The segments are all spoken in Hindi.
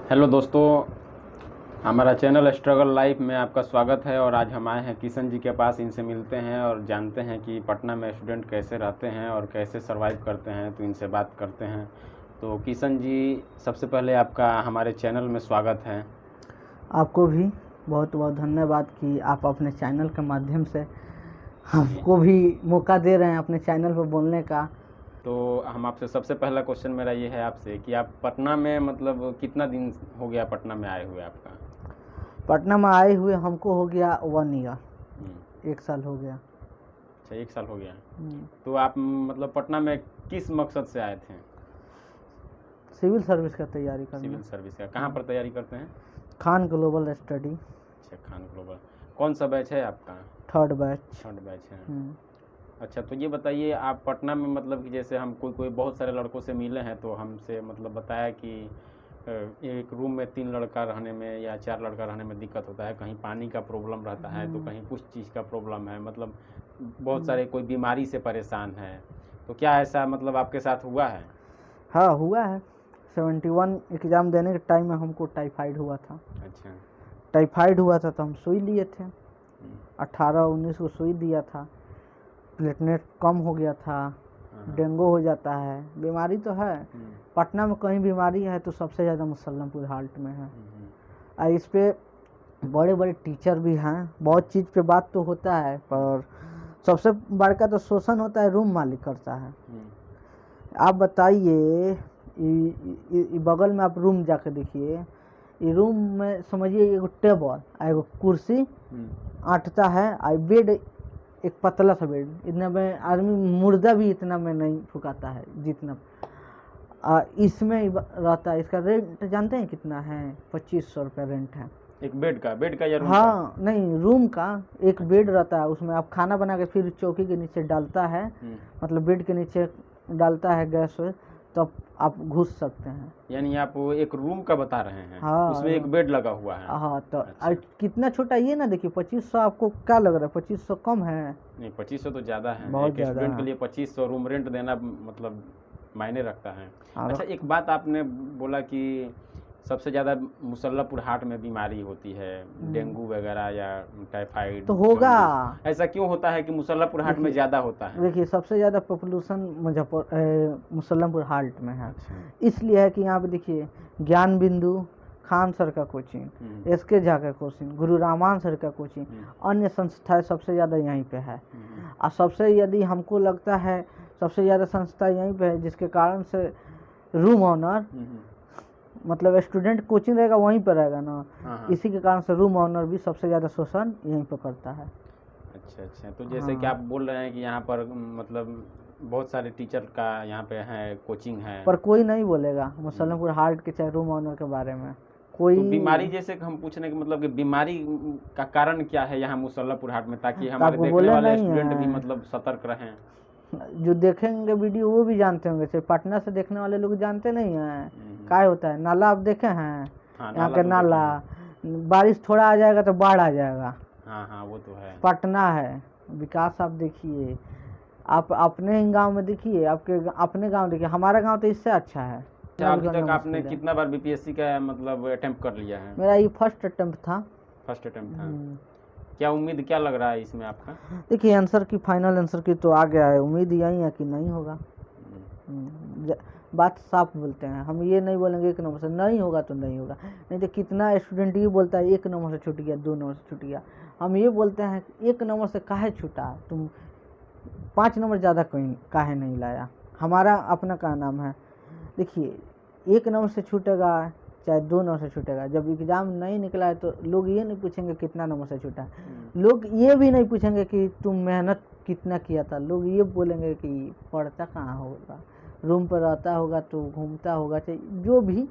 हेलो दोस्तों, हमारा चैनल स्ट्रगल लाइफ में आपका स्वागत है। और आज हम आए हैं किशन जी के पास। इनसे मिलते हैं और जानते हैं कि पटना में स्टूडेंट कैसे रहते हैं और कैसे सरवाइव करते हैं। तो इनसे बात करते हैं। तो किशन जी, सबसे पहले आपका हमारे चैनल में स्वागत है। आपको भी बहुत बहुत धन्यवाद कि आप अपने चैनल के माध्यम से हमको भी मौका दे रहे हैं अपने चैनल पर बोलने का। तो हम आपसे सबसे पहला क्वेश्चन मेरा ये है आपसे कि आप पटना में मतलब कितना दिन हो गया पटना में आए हुए आपका? पटना में आए हुए हमको हो गया 1 ईयर, 1 साल हो गया। अच्छा, 1 साल हो गया। तो आप मतलब पटना में किस मकसद से आए थे? सिविल सर्विस का तैयारी करना। सिविल सर्विस का कहाँ पर तैयारी करते हैं? Khan global study. अच्छा, खान ग्लोबल। कौन सा बैच है आपका? 3rd batch. 3rd बैच है। अच्छा, तो ये बताइए आप पटना में मतलब कि जैसे हम कोई बहुत सारे लड़कों से मिले हैं तो हमसे मतलब बताया कि एक रूम में 3 लड़का रहने में या 4 लड़का रहने में दिक्कत होता है। कहीं पानी का प्रॉब्लम रहता है तो कहीं कुछ चीज़ का प्रॉब्लम है, मतलब बहुत सारे कोई बीमारी से परेशान है। तो क्या ऐसा मतलब आपके साथ हुआ है? हाँ, हुआ है। 71 एग्ज़ाम देने के टाइम में हमको टाइफाइड हुआ था। अच्छा। टाइफाइड हुआ था तो हम सुई लिए थे। 18-19 को सुई दिया था। प्लेटलेट कम हो गया था। डेंगू हो जाता है, बीमारी तो है। पटना में कहीं बीमारी है तो सबसे ज़्यादा मुसल्लमपुर हाल्ट में है। और इस पे बड़े बड़े टीचर भी हैं। बहुत चीज़ पे बात तो होता है पर सबसे बड़का तो शोषण होता है, रूम मालिक करता है। आप बताइए, बगल में आप रूम जाके देखिए, ये रूम में समझिए एगो टेबल, एगो कुर्सी आटता है, और बेड एक पतला सा बेड, इतना में आदमी मुर्दा भी इतना में नहीं फुकाता है जितना इसमें रहता है। इसका रेंट जानते हैं कितना है? 2500 रुपये रेंट है। एक बेड का या रूम हाँ का? नहीं, रूम का। एक बेड रहता है, उसमें आप खाना बना के फिर चौकी के नीचे डालता है, मतलब बेड के नीचे डालता है गैस, तो आप घुस सकते हैं। यानी आप एक रूम का बता रहे हैं? हाँ, उसमें एक बेड लगा हुआ है। हाँ, तो अच्छा। कितना छोटा ये ना देखिए। 2500 आपको क्या लग रहा है? 2500 कम है? नहीं, 2500 तो ज़्यादा है। बहुत एक ज़्यादा स्टूडेंट के है। लिए 2500 रूम रेंट देना मतलब मायने रखता है। और अच्छा, एक बात आपने बोला कि सबसे ज़्यादा मुसल्लापुर हाट में बीमारी होती है, डेंगू वगैरह या टाइफाइड तो होगा। जॉन्डिस। ऐसा क्यों होता है कि मुसल्लापुर हाट में ज़्यादा होता है? देखिए, सबसे ज़्यादा पॉपुलेशन मुसल्लमपुर हाल्ट में है। इसलिए है कि यहाँ पे देखिए, ज्ञान बिंदु, खान सर का कोचिंग, SK झा का कोचिंग, गुरु रामान सर का कोचिंग, अन्य संस्थाएं सबसे ज़्यादा यहीं पे है। और सबसे यदि हमको लगता है सबसे ज़्यादा संस्था यहीं पे है, जिसके कारण से रूम ऑनर मतलब स्टूडेंट कोचिंग रहेगा वहीं पर रहेगा ना, इसी के कारण से रूम ऑनर भी सबसे ज़्यादा शोषण यहीं पर करता है। अच्छा, तो जैसे कि आप बोल रहे हैं कि यहाँ पर मतलब बहुत सारे टीचर का यहाँ पे है, कोचिंग है, पर कोई नहीं बोलेगा मुसल्लमपुर हाल्ट के चाहे रूम ऑनर के बारे में। कोई तो बीमारी जैसे हम पूछने के मतलब कि बीमारी का कारण क्या है यहाँ मुसल्लापुर हाट में, ताकि हमारे देखने वाले स्टूडेंट भी मतलब सतर्क रहें। जो देखेंगे वीडियो वो भी जानते होंगे, सिर्फ पटना से देखने वाले लोग जानते नहीं हैं क्या होता है। नाला आप देखे हैं? यहाँ का नाला, बारिश थोड़ा आ जाएगा तो बाढ़ आ जाएगा। हाँ, वो तो है। पटना है, विकास आप देखिए, आप अपने गांव में देखिए, आपके अपने गांव देखिए, हमारा गांव तो इससे अच्छा है। अभी तक आपने कितना बार BPSC का मतलब अटेम्प्ट कर लिया है? मेरा ये फर्स्ट अटेम्प्ट था। फर्स्ट अटेम्प्ट था। क्या उम्मीद क्या लग रहा है इसमें आपका? देखिए, आंसर की फाइनल आंसर की तो आ गया है, उम्मीद यही है कि नहीं होगा। बात साफ बोलते हैं हम, ये नहीं बोलेंगे 1 नंबर से नहीं होगा तो नहीं होगा। नहीं तो कितना स्टूडेंट ये बोलता है 1 नंबर से छूट गया, 2 नंबर से छूट गया। हम ये बोलते हैं 1 नंबर से काहे छूटा, तुम 5 नंबर ज़्यादा कहीं काहे नहीं लाया। हमारा अपना का नाम है। देखिए, 1 नंबर से छूटेगा चाहे 2 नंबर से छूटेगा, जब एग्ज़ाम नहीं निकला है तो लोग ये नहीं पूछेंगे कितना नंबर से छूटा है। लोग ये भी नहीं पूछेंगे कि तुम मेहनत कितना किया था। लोग ये बोलेंगे कि पढ़ता कहाँ होगा, रूम पर रहता होगा तो घूमता होगा, चाहे जो भी।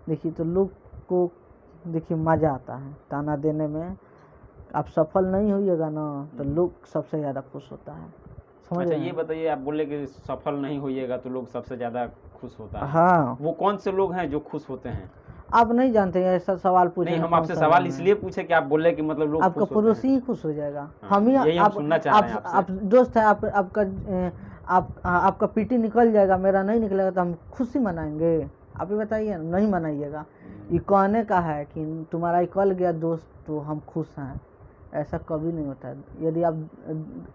देखिए, तो लोग को देखिए मज़ा आता है ताना देने में। आप सफल नहीं होइएगा ना तो लोग सबसे ज़्यादा खुश होता है। अच्छा, ये बताइए, आप बोले कि सफल नहीं होइएगा तो लोग सबसे ज़्यादा खुश होता है। हाँ, वो कौन से लोग हैं जो खुश होते हैं? आप नहीं जानते हैं, ऐसा सवाल पूछे। नहीं, हम आपसे सवाल इसलिए पूछे कि आप बोले कि मतलब लोग आपका पड़ोसी ही खुश हो जाएगा। हम ही यही हम सुनना चाह रहे हैं आपसे। आप दोस्त है, आपका PT निकल जाएगा, मेरा नहीं निकलेगा तो हम खुशी मनाएंगे? आप ही बताइए, नहीं मनाइएगा। ये कहने का है कि तुम्हारा निकल गया दोस्त तो हम खुश हैं, ऐसा कभी नहीं होता है। यदि आप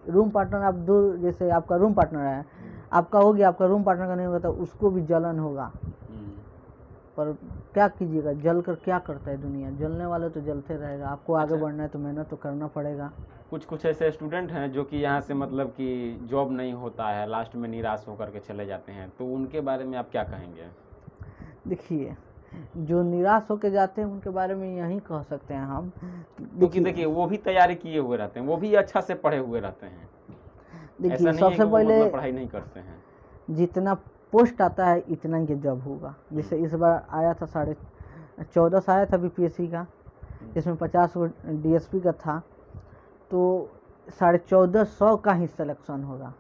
रूम पार्टनर आप दूर, जैसे आपका रूम पार्टनर है, आपका हो गया, आपका रूम पार्टनर का नहीं होगा तो उसको भी जलन होगा। पर क्या कीजिएगा, जल कर क्या करता है दुनिया, जलने वाले तो जलते रहेगा। आपको आगे बढ़ना है तो मेहनत तो करना पड़ेगा। कुछ ऐसे स्टूडेंट हैं जो कि यहाँ से मतलब कि जॉब नहीं होता है, लास्ट में निराश होकर के चले जाते हैं, तो उनके बारे में आप क्या कहेंगे? देखिए, जो निराश होकर जाते हैं उनके बारे में यही कह सकते हैं हम, क्योंकि देखिए वो भी तैयारी किए हुए रहते हैं, वो भी अच्छा से पढ़े हुए रहते हैं। देखिए सबसे पहले मतलब पढ़ाई नहीं करते हैं। जितना पोस्ट आता है इतना ही जॉब होगा। जैसे इस बार आया था 14.5 आया था बीपीएससी का, इसमें 50 डीएसपी का था, तो 1450 का ही सिलेक्शन होगा।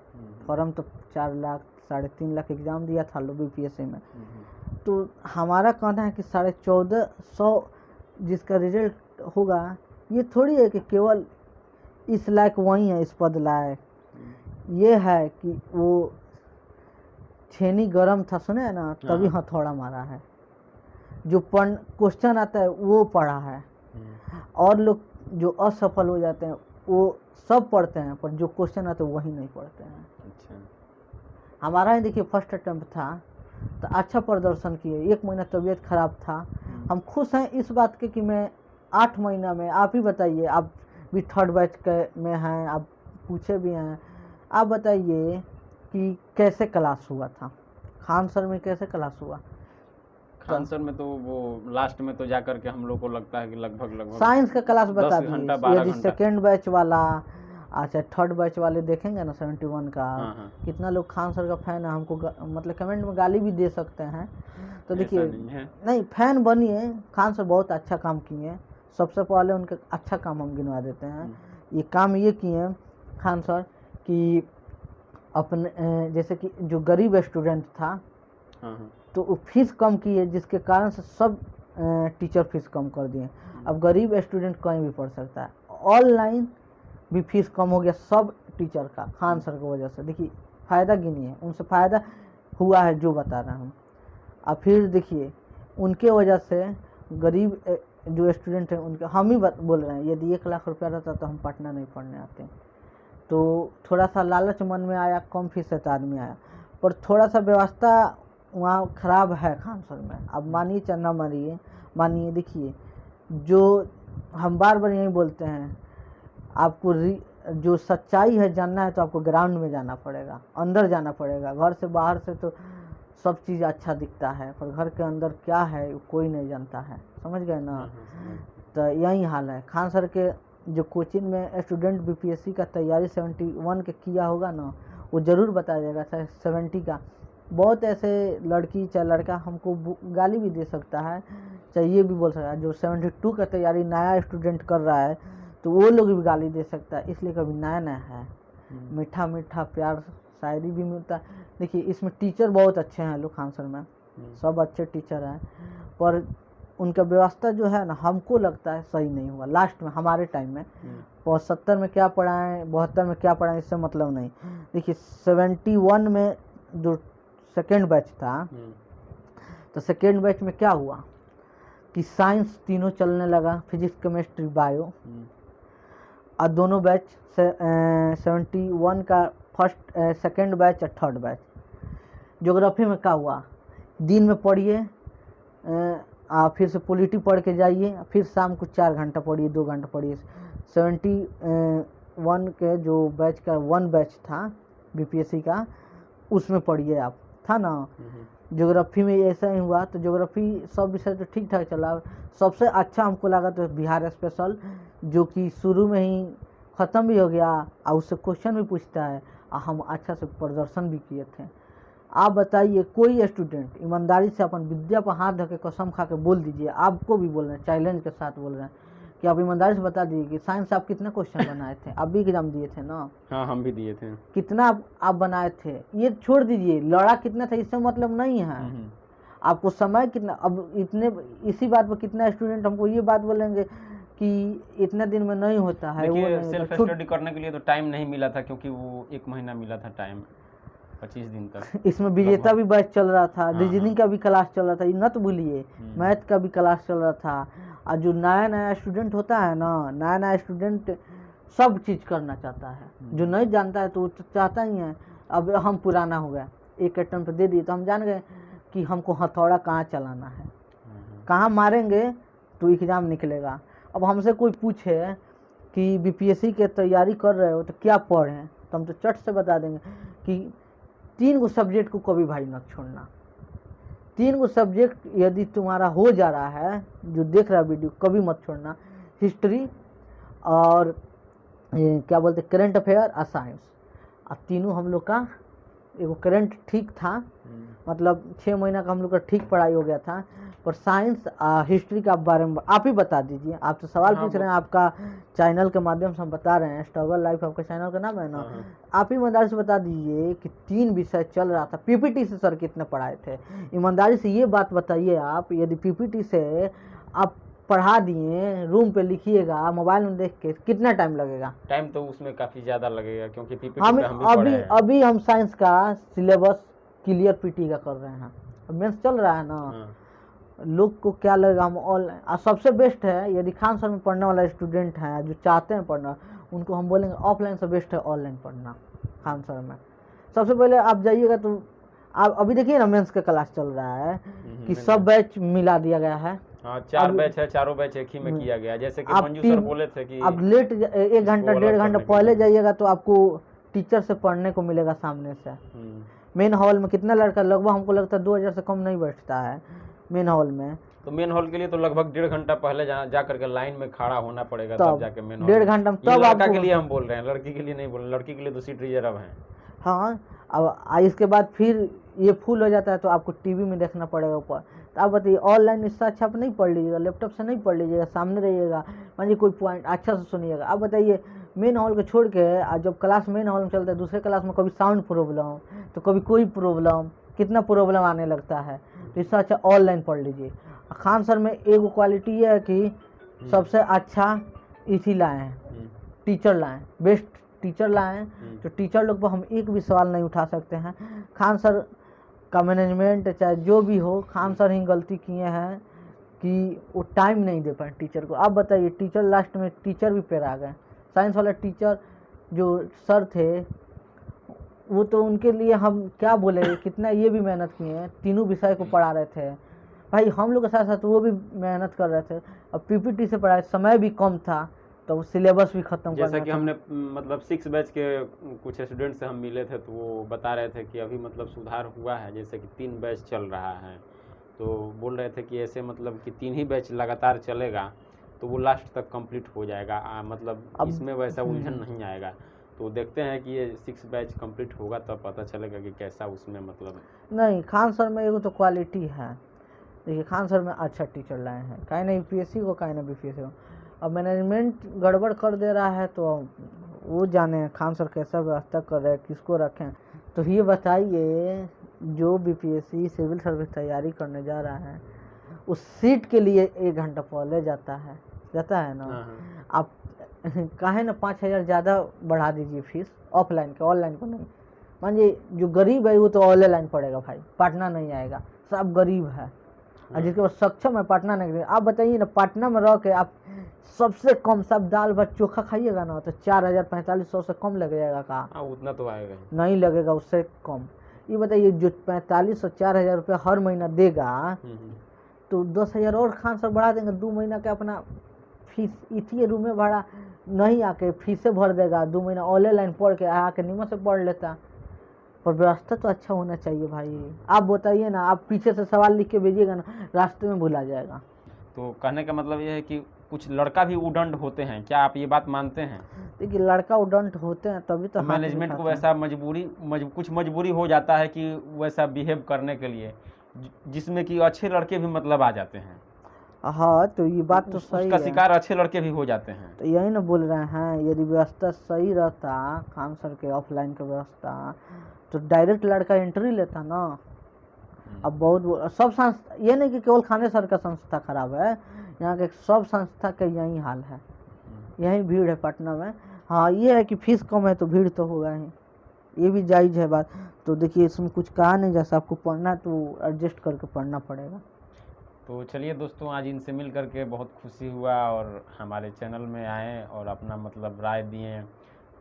फॉर्म तो 4 लाख 3.5 लाख एग्ज़ाम दिया था लो बीपीएससी में। तो हमारा कहना है कि 1450 जिसका रिजल्ट होगा, ये थोड़ी है कि केवल इस लायक वही है, इस पद लायक। ये है कि वो छेनी गरम था, सुने है ना, तभी हथौड़ा मारा है। जो क्वेश्चन आता है वो पढ़ा है, और लोग जो असफल हो जाते हैं वो सब पढ़ते हैं, पर जो क्वेश्चन आते हैं वही नहीं पढ़ते हैं। अच्छा। हमारा ही देखिए फर्स्ट अटेम्प्ट था तो अच्छा प्रदर्शन किए, 1 महीना तबीयत खराब था। हम खुश हैं इस बात के कि मैं 8 महीना में, आप ही बताइए, आप भी 3rd बैच के में हैं, आप पूछे भी हैं, आप बताइए कि कैसे क्लास हुआ था खान सर में, कैसे क्लास हुआ खान सर में? तो वो लास्ट में तो जाकर के हम लोग को लगता है कि लगभग साइंस का क्लास बता दीजिए। यदि 2nd बैच वाला, अच्छा 3rd बैच वाले देखेंगे ना 71 का, कितना लोग खान सर का फैन है, हमको मतलब कमेंट में गाली भी दे सकते हैं। तो देखिए नहीं, फैन बनिए, खान सर बहुत अच्छा काम किए। सबसे पहले उनका अच्छा काम हम गिनवा देते हैं। ये काम ये किए खान सर कि अपने जैसे कि जो गरीब स्टूडेंट था तो वो फीस कम किए, जिसके कारण से सब टीचर फीस कम कर दिए। अब गरीब स्टूडेंट कहीं भी पढ़ सकता है, ऑनलाइन भी फीस कम हो गया सब टीचर का, खान सर की वजह से। देखिए फ़ायदा गिनिए, उनसे फ़ायदा हुआ है जो बता रहा हूँ। अब फिर देखिए उनके वजह से गरीब जो स्टूडेंट हैं उनके, हम ही बोल रहे हैं, यदि 1 लाख रुपया रहता तो हम पटना नहीं पढ़ने आते। तो थोड़ा सा लालच मन में आया, कम फीस से आदमी आया, पर थोड़ा सा व्यवस्था वहाँ ख़राब है खान सर में। अब मानिए चाहे ना मानिए, देखिए जो हम बार बार यही बोलते हैं, आपको जो सच्चाई है जानना है तो आपको ग्राउंड में जाना पड़ेगा, अंदर जाना पड़ेगा। घर से बाहर से तो सब चीज़ अच्छा दिखता है, पर घर के अंदर क्या है कोई नहीं जानता है, समझ गए ना। तो यही हाल है खान सर के। जो कोचिंग में स्टूडेंट बीपीएससी का तैयारी 71 के किया होगा ना, वो ज़रूर बताया जाएगा। चाहे 70 का, बहुत ऐसे लड़की चाहे लड़का हमको गाली भी दे सकता है, चाहे ये भी बोल सकता है। जो 72 का तैयारी नया स्टूडेंट कर रहा है तो वो लोग भी गाली दे सकता है, इसलिए कभी नया है। मीठा मीठा प्यार शायरी भी मिलता है। देखिए इसमें टीचर बहुत अच्छे हैं लोग खान सर में, सब अच्छे टीचर हैं, पर उनका व्यवस्था जो है ना, हमको लगता है सही नहीं हुआ लास्ट में हमारे टाइम में। 75 में क्या पढ़ाएं, 72 में क्या पढ़ाएं, इससे मतलब नहीं। देखिए 71 में जो 2nd बैच था, तो 2nd बैच में क्या हुआ कि साइंस तीनों चलने लगा, फिजिक्स केमिस्ट्री बायो, और दोनों बैच 71 का 2nd बैच और 3rd बैच। ज्योग्राफी में क्या हुआ, दिन में पढ़िए, फिर से पॉलिटी पढ़ के जाइए, फिर शाम को 4 घंटा पढ़िए, 2 घंटा पढ़िए। 71 के जो बैच का 1 बैच था बीपीएससी का, उसमें पढ़िए आप, था ना। ज्योग्राफी में ऐसा ही हुआ, तो ज्योग्राफी सब विषय तो ठीक ठाक चला। सबसे अच्छा हमको लगा तो बिहार स्पेशल, जो कि शुरू में ही ख़त्म भी हो गया और उससे क्वेश्चन भी पूछता है, और हम अच्छा से प्रदर्शन भी किए थे। आप बताइए, कोई स्टूडेंट ईमानदारी से अपन विद्या पर हाथ धके कसम खा के बोल दीजिए, आपको भी बोल रहे हैं, चैलेंज के साथ बोल रहे हैं कि आप ईमानदारी से बता दीजिए कि साइंस आप कितने क्वेश्चन बनाए थे। आप भी एग्जाम दिए थे ना? हाँ, हम भी दिए थे। कितना आप बनाए थे, ये छोड़ दीजिए, लड़ा कितना था इससे मतलब नहीं है, आपको समय कितना। अब इतने इसी बात पर कितना स्टूडेंट हमको ये बात बोलेंगे कि इतने दिन में नहीं होता है। देखिए सेल्फ स्टडी करने के लिए तो टाइम नहीं मिला था, क्योंकि वो 1 महीना मिला था टाइम। 25 दिन तक। इसमें विजेता भी बैच चल रहा था, हाँ, रीजनिंग का भी क्लास चल रहा था, ये मत भूलिए, मैथ का भी क्लास चल रहा था। और जो नया नया स्टूडेंट होता है ना, नया नया स्टूडेंट सब चीज़ करना चाहता है, जो नहीं जानता है तो वो तो चाहता ही है। अब हम पुराना हो गया, एक अटेम्प्ट दे दिए तो हम जान गए कि हमको हथौड़ा कहाँ चलाना है, कहाँ मारेंगे तो एग्ज़ाम निकलेगा। अब हमसे कोई पूछे कि बीपीएससी के तैयारी कर रहे हो तो क्या पढ़ें, तो हम तो चट से बता देंगे कि 3 गो सब्जेक्ट को कभी भाई मत छोड़ना। 3 गो सब्जेक्ट यदि तुम्हारा हो जा रहा है, जो देख रहा है वीडियो, कभी मत छोड़ना, हिस्ट्री और क्या बोलते करंट अफेयर और साइंस। और तीनों हम लोग का, एगो करंट ठीक था, मतलब 6 महीना का हम लोग का ठीक पढ़ाई हो गया था, पर साइंस हिस्ट्री का बारे में आप ही बता दीजिए। आप तो सवाल पूछ रहे हैं, आपका चैनल के माध्यम से हम बता रहे हैं, स्ट्रगल लाइफ आपका चैनल का नाम है ना, आप ही ईमानदारी से बता दीजिए कि 3 विषय चल रहा था, पीपीटी से सर कितने पढ़ाए थे, ईमानदारी से ये बात बताइए आप। यदि पीपीटी से आप पढ़ा दिए, रूम पे लिखिएगा, मोबाइल में देख के, कितना टाइम लगेगा? टाइम तो उसमें काफ़ी ज़्यादा लगेगा, क्योंकि पीपीटी पे हम भी पढ़े हैं। अभी हम साइंस का सिलेबस क्लियर पीटी का कर रहे हैं, मेंस चल रहा है ना, लोग को क्या लगेगा हम ऑनलाइन। सबसे बेस्ट है, यदि खान सर में पढ़ने वाला स्टूडेंट है जो चाहते हैं पढ़ना, उनको हम बोलेंगे ऑफलाइन से बेस्ट है ऑनलाइन पढ़ना। खान सर में सबसे पहले आप जाइएगा तो आप अभी देखिए ना, मेंस का क्लास चल रहा है कि सब बैच मिला दिया गया है। हाँ, 4 बैच है, चारों बैच एक ही में किया गया, जैसे कि मंजू सर बोले थे कि आप लेट 1 घंटा 1.5 घंटा पहले जाइएगा तो आपको टीचर से पढ़ने को मिलेगा सामने से। मेन हॉल में कितना लड़का, लगभग हमको लगता है 2000 से कम नहीं बैठता है मेन हॉल में। तो मेन हॉल के लिए तो लगभग 1.5 घंटा पहले जा करके लाइन में खड़ा होना पड़ेगा, तब जाके मेन हॉल। 1.5 घंटा में तब लड़का के लिए हम बोल रहे हैं, लड़की के लिए नहीं बोल रहे, लड़की के लिए तो सीट रिजर्व है। हाँ, अब इसके बाद फिर ये फुल हो जाता है तो आपको टीवी में देखना पड़ेगा ऊपर। तो आप बताइए, ऑनलाइन इससे अच्छा आप नहीं पढ़ लीजिएगा, लैपटॉप से नहीं पढ़ लीजिएगा, सामने रहिएगा, मानिए कोई पॉइंट अच्छा से सुनिएगा। आप बताइए, मेन हॉल को छोड़ के जब क्लास मेन हॉल में चलता है, दूसरे क्लास में कभी साउंड प्रॉब्लम तो कभी कोई प्रॉब्लम, कितना प्रॉब्लम आने लगता है। तो इससे अच्छा ऑनलाइन पढ़ लीजिए। खान सर में एक क्वालिटी ये है कि सबसे अच्छा इसी लाए हैं, टीचर लाएँ, बेस्ट टीचर लाएँ। तो टीचर लोग पर हम एक भी सवाल नहीं उठा सकते हैं। खान सर का मैनेजमेंट चाहे जो भी हो, खान सर ही गलती किए हैं कि वो टाइम नहीं दे पाए टीचर को। आप बताइए, टीचर लास्ट में टीचर भी पेड़ आ गए। साइंस वाला टीचर जो सर थे, वो तो उनके लिए हम क्या बोले, कितना ये भी मेहनत किए हैं, तीनों विषय को पढ़ा रहे थे भाई। हम लोग के साथ साथ वो भी मेहनत कर रहे थे। अब पीपीटी से पढ़ाए, समय भी कम था तो सिलेबस भी खत्म करना था। जैसा कि हमने मतलब 6 बैच के कुछ स्टूडेंट से हम मिले थे, तो वो बता रहे थे कि अभी मतलब सुधार हुआ है, जैसे कि 3 बैच चल रहा है, तो बोल रहे थे कि ऐसे मतलब कि 3 ही बैच लगातार चलेगा तो वो लास्ट तक कंप्लीट हो जाएगा, मतलब इसमें वैसा उलझन नहीं आएगा। तो देखते हैं कि ये 6 बैच कंप्लीट होगा तब पता चलेगा कि कैसा उसमें मतलब। नहीं, खान सर में एगो तो क्वालिटी है। देखिए, खान सर में अच्छा टीचर लाए हैं, काहे ना यूपीएससी को, काहे ना बीपीएससी को। अब मैनेजमेंट गड़बड़ कर दे रहा है तो वो जाने खान सर कैसा व्यवस्था कर रहे हैं, किसको रखें। तो ये बताइए, जो बीपीएससी सिविल सर्विस तैयारी करने जा रहा है, उस सीट के लिए 1 घंटा पहले जाता है ना। आप काहे ना 5000 ज़्यादा बढ़ा दीजिए फीस, ऑफलाइन के, ऑनलाइन को नहीं। मानिए जो गरीब है वो तो ऑनलाइन पढ़ेगा भाई, पटना नहीं आएगा, सब गरीब है। और जिसके पास सक्षम है पटना नहीं। आप बताइए ना, पटना में रह के आप सबसे कम सब दाल भात चोखा खाइएगा ना तो 4000-4500 से कम लग जाएगा का? उतना तो आएगा नहीं लगेगा, उससे कम। ये बताइए, जो 4500 4000 रुपये हर महीना देगा, तो 10,000 और खान सर बढ़ा देंगे। 2 महीना के अपना फीस इसी रूम में भाड़ा नहीं आके फीसे भर देगा, 2 महीना ऑनलाइन पढ़ के आके नीमत से पढ़ लेता। पर व्यवस्था तो अच्छा होना चाहिए भाई। आप बताइए ना, आप पीछे से सवाल लिख के भेजिएगा ना, रास्ते में भुला जाएगा। तो कहने का मतलब ये है कि कुछ लड़का भी उदंड होते हैं, क्या आप ये बात मानते हैं? देखिए, लड़का उदंड होते हैं तभी तो मैनेजमेंट को वैसा कुछ मजबूरी हो जाता है कि वैसा बिहेव करने के लिए, जिसमें कि अच्छे लड़के भी मतलब आ जाते हैं। हाँ, तो ये बात तो सही है, उसका शिकार अच्छे लड़के भी हो जाते हैं। तो यही ना बोल रहे हैं, यदि व्यवस्था सही रहता खान सर के ऑफलाइन का व्यवस्था, तो डायरेक्ट लड़का एंट्री लेता ना। अब बहुत सब संस्था, ये नहीं कि केवल खाने सर का संस्था खराब है, यहाँ के सब संस्था का यही हाल है, यही भीड़ है पटना में। हाँ, ये है कि फीस कम है तो भीड़ तो होगा ही। ये भी जायज़ है बात। तो देखिए इसमें कुछ कहा नहीं जा सकता, आपको पढ़ना तो एडजस्ट करके पढ़ना पड़ेगा। तो चलिए दोस्तों, आज इनसे मिल करके बहुत खुशी हुआ और हमारे चैनल में आए और अपना मतलब राय दिए।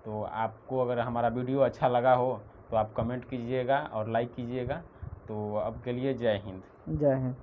तो आपको अगर हमारा वीडियो अच्छा लगा हो तो आप कमेंट कीजिएगा और लाइक कीजिएगा। तो अब के लिए जय हिंद। जय हिंद।